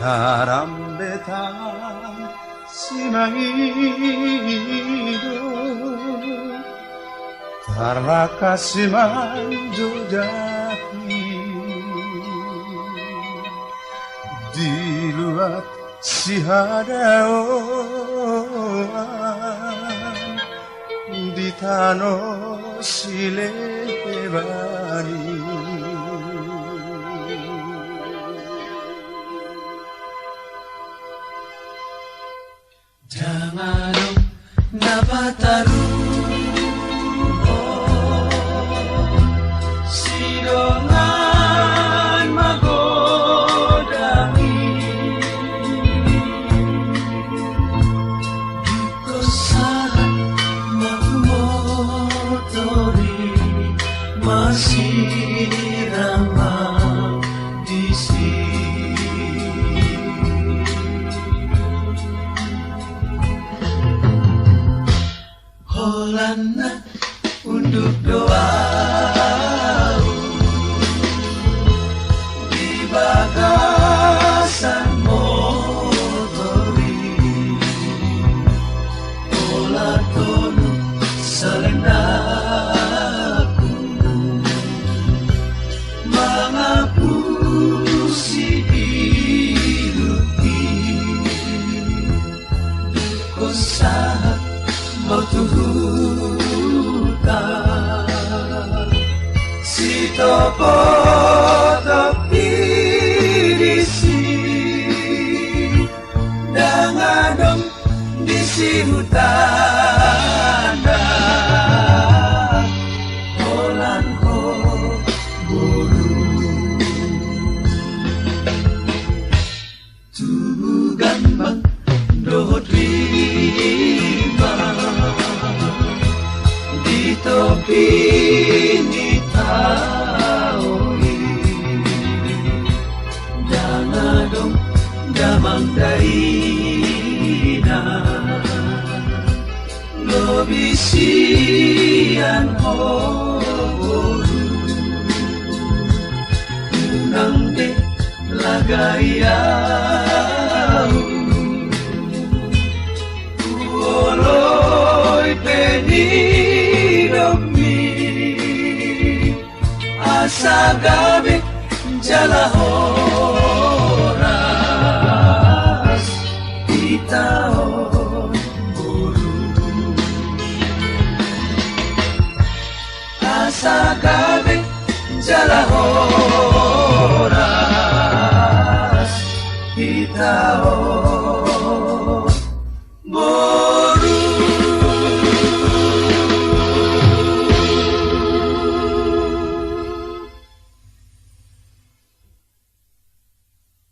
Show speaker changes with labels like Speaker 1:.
Speaker 1: 바람배다 시망이도 달라카시만 조작이 diluat sihadaoan di tanah silebani
Speaker 2: jangan napataru sidongan magodami dikosan memotori masih ramah di sini Holana untuk doa di bagasan motori olah tonu selendaku mengapusi hidupi dukosa mau tuhutan si topo topi disi dangadong disi hutan holan ho bolu tubuh gambang dohot di topi di taui jangan dong damang daina lo bisian hoboru unang de lagayau uoloi pedidomi asa gabe jalahoras itaon buru asa gabe jalahoras